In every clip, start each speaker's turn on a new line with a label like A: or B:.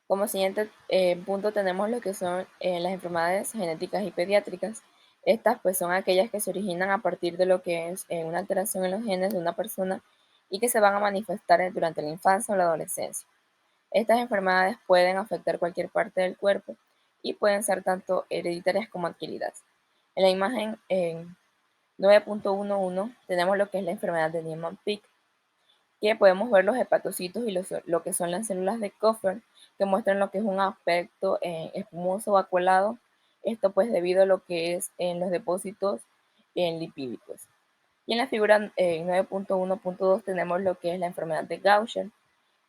A: Como siguiente punto tenemos lo que son las enfermedades genéticas y pediátricas. Estas pues son aquellas que se originan a partir de lo que es una alteración en los genes de una persona y que se van a manifestar durante la infancia o la adolescencia. Estas enfermedades pueden afectar cualquier parte del cuerpo y pueden ser tanto hereditarias como adquiridas. En la imagen 9.11 tenemos lo que es la enfermedad de Niemann-Pick, que podemos ver los hepatocitos y lo que son las células de Kupffer, que muestran lo que es un aspecto espumoso o acuolado, esto pues debido a lo que es en los depósitos lipídicos. Y en la figura 9.1.2 tenemos lo que es la enfermedad de Gaucher,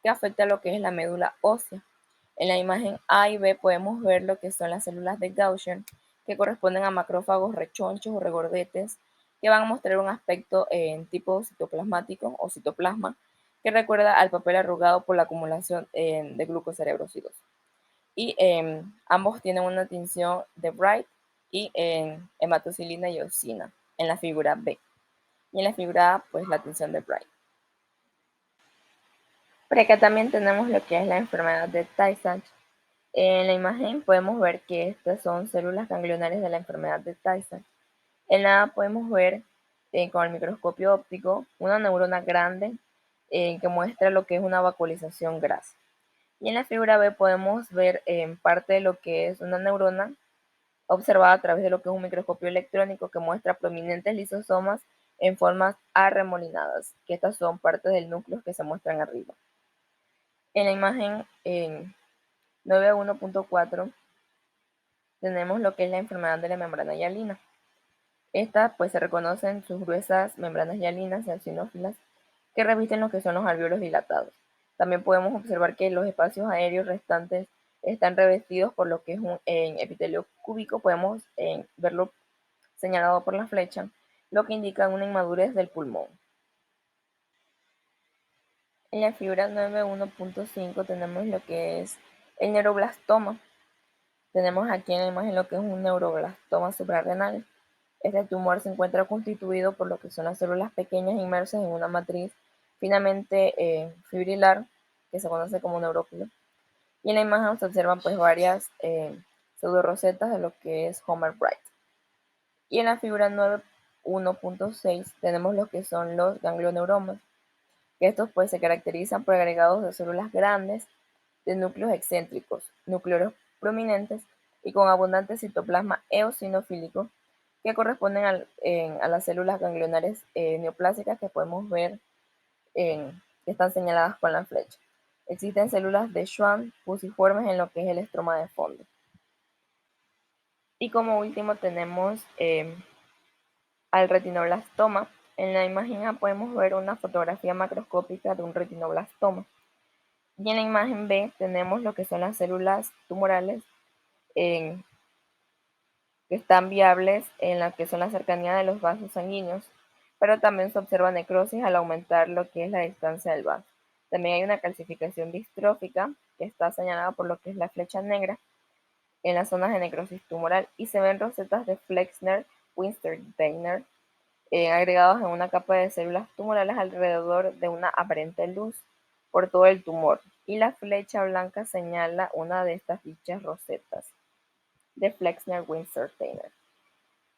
A: que afecta lo que es la médula ósea. En la imagen A y B podemos ver lo que son las células de Gaucher, que corresponden a macrófagos rechonchos o regordetes, que van a mostrar un aspecto en tipo citoplasmático o citoplasma, que recuerda al papel arrugado por la acumulación de glucocerebrocitos. Y ambos tienen una tinción de Bright y hematocilina y eosina en la figura B. Y en la figura A, pues la tinción de Bright. Por acá también tenemos lo que es la enfermedad de Tay Sachs. En la imagen podemos ver que estas son células ganglionares de la enfermedad de Tay Sachs. En la A podemos ver con el microscopio óptico una neurona grande que muestra lo que es una vacuolización grasa. Y en la figura B podemos ver parte de lo que es una neurona observada a través de lo que es un microscopio electrónico que muestra prominentes lisosomas en formas arremolinadas, que estas son partes del núcleo que se muestran arriba. En la imagen 9.1.4 tenemos lo que es la enfermedad de la membrana hialina. Estas pues se reconocen sus gruesas membranas hialinas eosinófilas que revisten lo que son los alvéolos dilatados. También podemos observar que los espacios aéreos restantes están revestidos por lo que es un epitelio cúbico. Podemos verlo señalado por la flecha, lo que indica una inmadurez del pulmón. En la figura 9.1.5 tenemos lo que es el neuroblastoma. Tenemos aquí en la imagen lo que es un neuroblastoma suprarrenal. Este tumor se encuentra constituido por lo que son las células pequeñas inmersas en una matriz finamente fibrilar, que se conoce como neuróculo. Y en la imagen se observan pues varias pseudorosetas de lo que es Homer Bright. Y en la figura 9.1.6 tenemos lo que son los ganglioneuromas, que estos pues se caracterizan por agregados de células grandes, de núcleos excéntricos, núcleos prominentes y con abundante citoplasma eosinofílico que corresponden a las células ganglionares neoplásicas que podemos ver que están señaladas con la flecha. Existen células de Schwann fusiformes en lo que es el estroma de fondo. Y como último tenemos al retinoblastoma. En la imagen A podemos ver una fotografía macroscópica de un retinoblastoma. Y en la imagen B tenemos lo que son las células tumorales que están viables en la que son la cercanía de los vasos sanguíneos, pero también se observa necrosis al aumentar lo que es la distancia del vaso. También hay una calcificación distrófica que está señalada por lo que es la flecha negra en las zonas de necrosis tumoral y se ven rosetas de Flexner-Winstersteiner agregados en una capa de células tumorales alrededor de una aparente luz por todo el tumor, y la flecha blanca señala una de estas dichas rosetas de Flexner-Winstersteiner.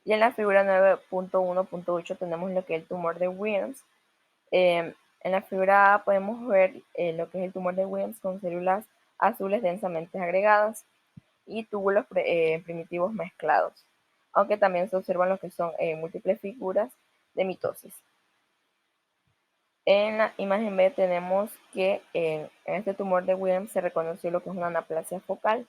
A: Y en la figura 9.1.8 tenemos lo que es el tumor de Wilms. En la figura A podemos ver lo que es el tumor de Wilms con células azules densamente agregadas y túbulos primitivos mezclados, aunque también se observan lo que son múltiples figuras de mitosis. En la imagen B tenemos que en este tumor de Wilms se reconoció lo que es una anaplasia focal,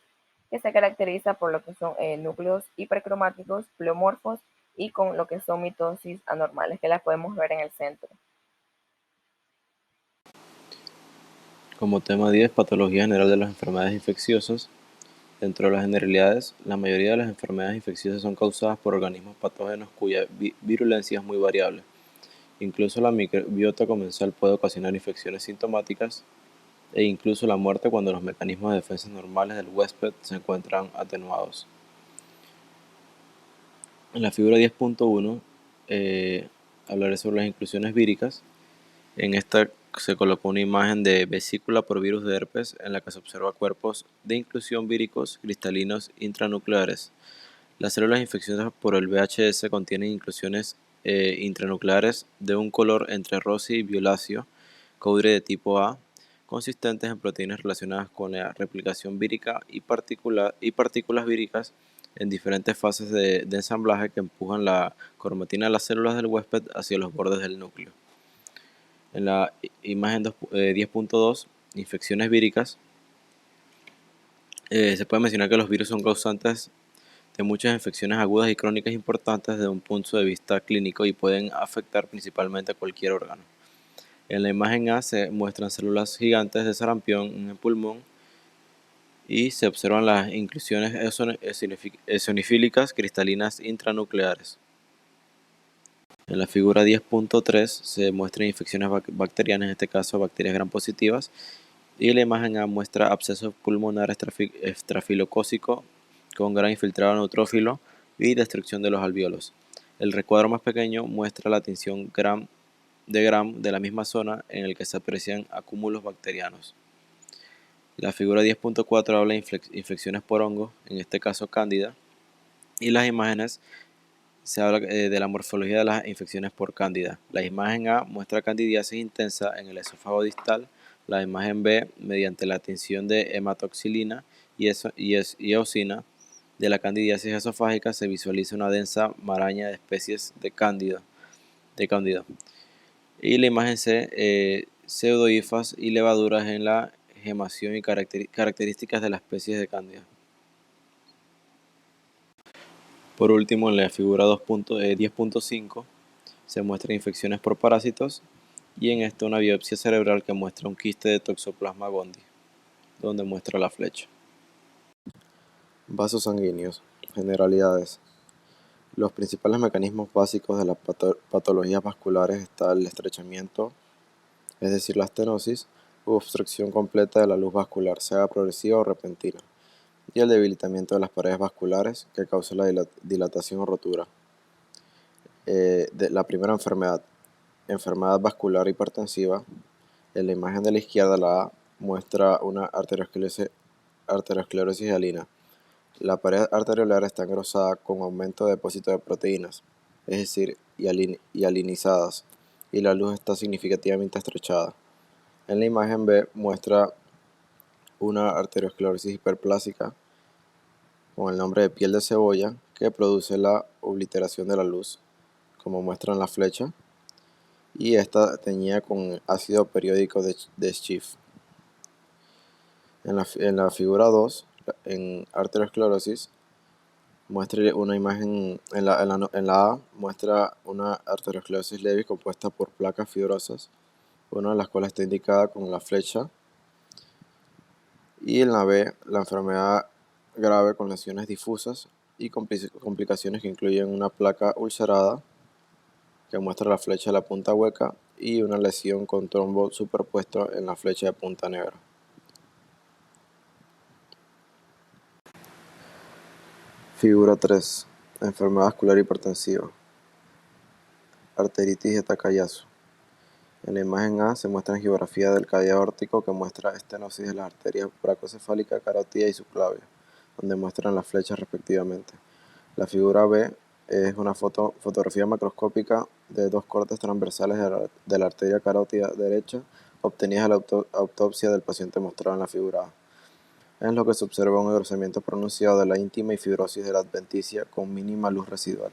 A: que se caracteriza por lo que son núcleos hipercromáticos, pleomorfos y con lo que son mitosis anormales, que las podemos ver en el centro.
B: Como tema 10, patología general de las enfermedades infecciosas. Dentro de las generalidades, la mayoría de las enfermedades infecciosas son causadas por organismos patógenos cuya virulencia es muy variable. Incluso la microbiota comensal puede ocasionar infecciones sintomáticas e incluso la muerte cuando los mecanismos de defensa normales del huésped se encuentran atenuados. En la figura 10.1 hablaré sobre las inclusiones víricas. En esta se colocó una imagen de vesícula por virus de herpes en la que se observa cuerpos de inclusión víricos cristalinos intranucleares. Las células infecciosas por el VHS contienen inclusiones intranucleares de un color entre rosa y violáceo, cobre de tipo A, consistentes en proteínas relacionadas con la replicación vírica y partículas víricas en diferentes fases de ensamblaje que empujan la cromatina de las células del huésped hacia los bordes del núcleo. En la imagen 10.2, infecciones víricas, se puede mencionar que los virus son causantes de muchas infecciones agudas y crónicas importantes desde un punto de vista clínico y pueden afectar principalmente a cualquier órgano. En la imagen A se muestran células gigantes de sarampión en el pulmón y se observan las inclusiones eosinofílicas cristalinas intranucleares. En la figura 10.3 se muestran infecciones bacterianas, en este caso bacterias gram positivas, y la imagen A muestra absceso pulmonar estrafilocócico con gran infiltrado neutrófilo y destrucción de los alvéolos. El recuadro más pequeño muestra la tinción Gram de la misma zona en el que se aprecian acúmulos bacterianos. La figura 10.4 habla de infecciones por hongos, en este caso cándida, y las imágenes se habla de la morfología de las infecciones por cándida. La imagen A muestra candidiasis intensa en el esófago distal, la imagen B, mediante la tinción de hematoxilina y eosina de la candidiasis esofágica, se visualiza una densa maraña de especies de cándida. Y la imagen C, pseudohifas y levaduras en la gemación y características de las especies de cándida. Por último, en la figura 10.5 se muestran infecciones por parásitos y en esto una biopsia cerebral que muestra un quiste de Toxoplasma gondii, donde muestra la flecha. Vasos sanguíneos. Generalidades. Los principales mecanismos básicos de las patologías vasculares están el estrechamiento, es decir, la estenosis, u obstrucción completa de la luz vascular, sea progresiva o repentina, y el debilitamiento de las paredes vasculares que causa la dilatación o rotura. De la primera enfermedad vascular hipertensiva. En la imagen de la izquierda, la A, muestra una arteriosclerosis hialina. La pared arteriolar está engrosada con aumento de depósito de proteínas, es decir, hialinizadas, y la luz está significativamente estrechada. En la imagen B muestra una arteriosclerosis hiperplásica con el nombre de piel de cebolla que produce la obliteración de la luz, como muestra en la flecha, y esta teñida con ácido periódico de Schiff. En la figura 2, en arteriosclerosis, muestra una imagen, en la A muestra una arteriosclerosis leve compuesta por placas fibrosas, una de las cuales está indicada con la flecha, y en la B, la enfermedad grave con lesiones difusas y complicaciones que incluyen una placa ulcerada, que muestra la flecha de la punta hueca, y una lesión con trombo superpuesto en la flecha de punta negra. Figura 3. Enfermedad vascular hipertensiva. Arteritis de Takayasu. En la imagen A se muestra angiografía del caudal aórtico que muestra estenosis de las arterias bracocefálica, carótida y subclavia, donde muestran las flechas respectivamente. La figura B es una fotografía macroscópica de dos cortes transversales de la arteria carótida derecha obtenidas de la autopsia del paciente mostrado en la figura A, en lo que se observa un engrosamiento pronunciado de la íntima y fibrosis de la adventicia con mínima luz residual.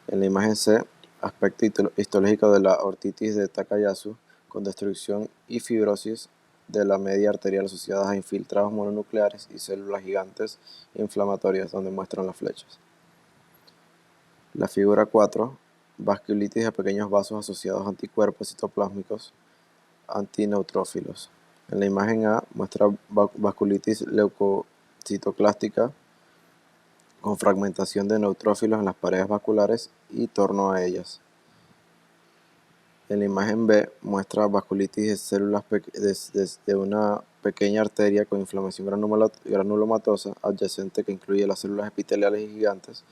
B: En la imagen C, aspecto histológico de la ortitis de Takayasu con destrucción y fibrosis de la media arterial asociadas a infiltrados mononucleares y células gigantes inflamatorias, donde muestran las flechas. La figura 4, vasculitis de pequeños vasos asociados a anticuerpos citoplásmicos antineutrófilos. En la imagen A muestra vasculitis leucocitoclástica con fragmentación de neutrófilos en las paredes vasculares y torno a ellas. En la imagen B muestra vasculitis de células de una pequeña arteria con inflamación granulomatosa adyacente que incluye las células epiteliales y gigantes,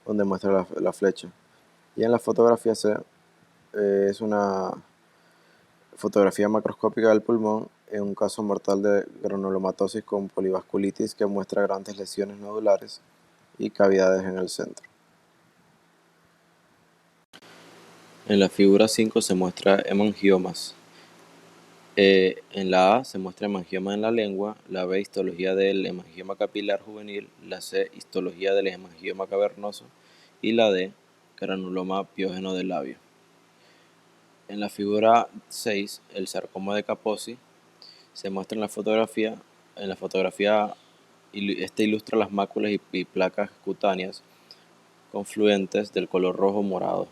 B: donde muestra la flecha. Y en la fotografía C es una Fotografía macroscópica del pulmón en un caso mortal de granulomatosis con polivasculitis que muestra grandes lesiones nodulares y cavidades en el centro. En la figura 5 se muestra hemangiomas. En la A se muestra hemangioma en la lengua, la B histología del hemangioma capilar juvenil, la C histología del hemangioma cavernoso y la D granuloma piógeno del labio. En la figura 6 el sarcoma de Kaposi se muestra en la fotografía este ilustra las máculas y placas cutáneas confluentes del color rojo morado,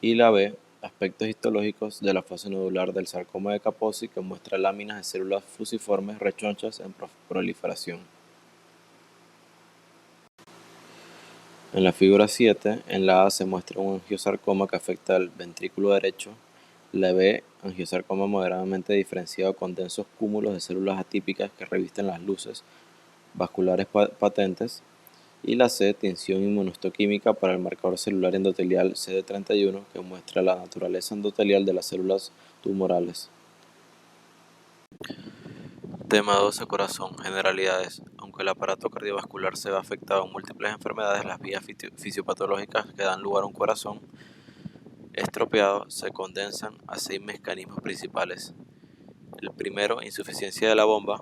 B: y la B, aspectos histológicos de la fase nodular del sarcoma de Kaposi que muestra láminas de células fusiformes rechonchas en proliferación. En la figura 7, en la A se muestra un angiosarcoma que afecta al ventrículo derecho, la B, angiosarcoma moderadamente diferenciado con densos cúmulos de células atípicas que revisten las luces vasculares patentes, y la C, tinción inmunohistoquímica para el marcador celular endotelial CD31 que muestra la naturaleza endotelial de las células tumorales. Tema 12. Corazón. Generalidades. Aunque el aparato cardiovascular se ve afectado en múltiples enfermedades, las vías fisiopatológicas que dan lugar a un corazón estropeado se condensan a 6 mecanismos principales. El primero, insuficiencia de la bomba.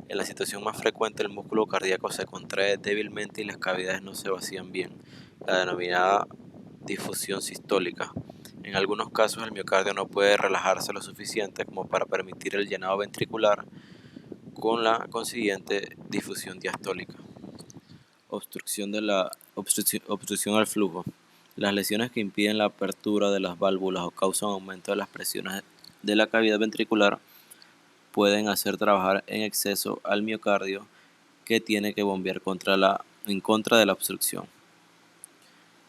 B: En la situación más frecuente, el músculo cardíaco se contrae débilmente y las cavidades no se vacían bien, la denominada difusión sistólica. En algunos casos, el miocardio no puede relajarse lo suficiente como para permitir el llenado ventricular, con la consiguiente difusión diastólica. Obstrucción al flujo. Las lesiones que impiden la apertura de las válvulas o causan aumento de las presiones de la cavidad ventricular pueden hacer trabajar en exceso al miocardio, que tiene que bombear en contra de la obstrucción.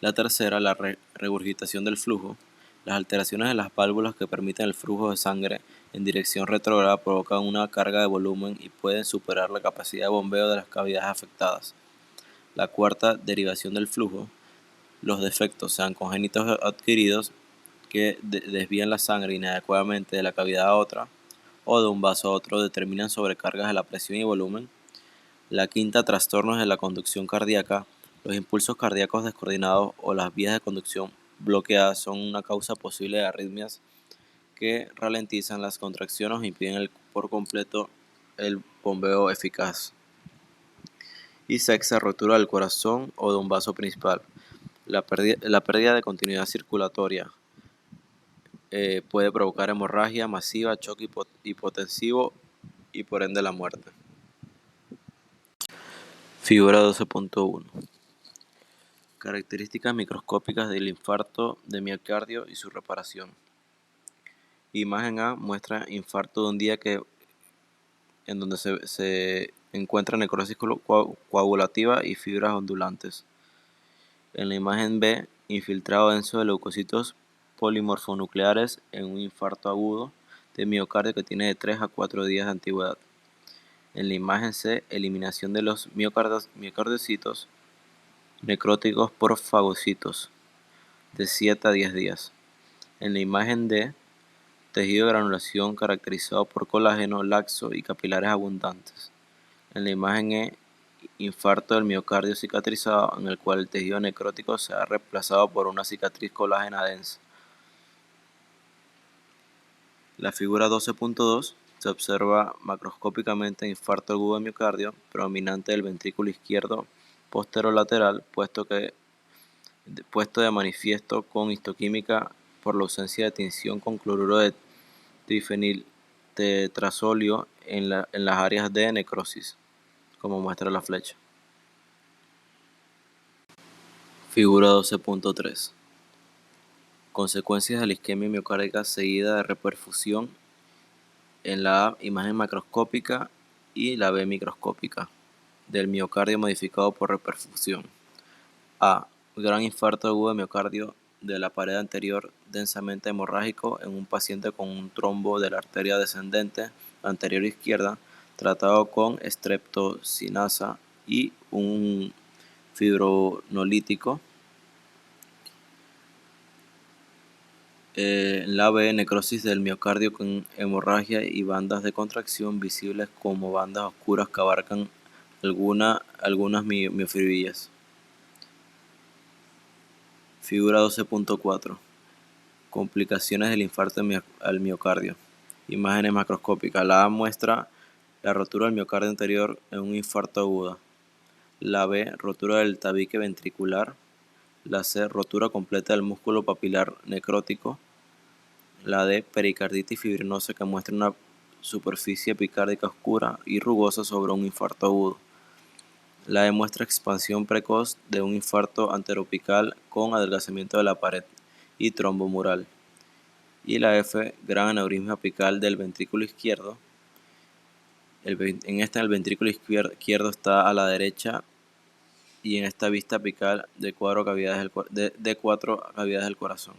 B: La tercera, la regurgitación del flujo. Las alteraciones de las válvulas que permiten el flujo de sangre en dirección retrógrada provocan una carga de volumen y pueden superar la capacidad de bombeo de las cavidades afectadas. La cuarta, derivación del flujo. Los defectos, sean congénitos o adquiridos, que desvían la sangre inadecuadamente de la cavidad a otra o de un vaso a otro, determinan sobrecargas de la presión y volumen. La quinta, trastornos de la conducción cardíaca. Los impulsos cardíacos descoordinados o las vías de conducción bloqueadas son una causa posible de arritmias que ralentizan las contracciones e impiden por completo el bombeo eficaz. Y sexta, rotura del corazón o de un vaso principal. La pérdida de continuidad circulatoria puede provocar hemorragia masiva, choque hipotensivo y por ende la muerte. Figura 12.1. Características microscópicas del infarto de miocardio y su reparación. Imagen A muestra infarto de un día en donde se encuentra necrosis coagulativa y fibras ondulantes. En la imagen B, infiltrado denso de leucocitos polimorfonucleares en un infarto agudo de miocardio que tiene de 3 a 4 días de antigüedad. En la imagen C, eliminación de los miocardiocitos necróticos por fagocitos de 7 a 10 días. En la imagen D, tejido de granulación caracterizado por colágeno laxo y capilares abundantes. En la imagen E, infarto del miocardio cicatrizado en el cual el tejido necrótico se ha reemplazado por una cicatriz colágena densa. La figura 12.2 se observa macroscópicamente infarto agudo de miocardio predominante del ventrículo izquierdo posterolateral puesto de manifiesto con histoquímica por la ausencia de tinción con cloruro de trifeniltetrazolio en las áreas de necrosis, como muestra la flecha. Figura 12.3. Consecuencias de la isquemia miocárdica seguida de reperfusión en la A, imagen macroscópica, y la B, microscópica, del miocardio modificado por reperfusión. A. Gran infarto agudo de miocardio de la pared anterior densamente hemorrágico en un paciente con un trombo de la arteria descendente anterior izquierda tratado con streptocinasa y un fibronolítico. La B, necrosis del miocardio con hemorragia y bandas de contracción visibles como bandas oscuras que abarcan algunas miofibrilas. Figura 12.4. Complicaciones del infarto al miocardio. Imágenes macroscópicas. La A muestra la rotura del miocardio anterior en un infarto agudo. La B, rotura del tabique ventricular. La C, rotura completa del músculo papilar necrótico. La D, pericarditis fibrinosa que muestra una superficie epicárdica oscura y rugosa sobre un infarto agudo. La E muestra expansión precoz de un infarto anteroapical con adelgazamiento de la pared y trombo mural. Y la F, gran aneurisma apical del ventrículo izquierdo. El ventrículo izquierdo está a la derecha y en esta vista apical de cuatro cavidades del corazón.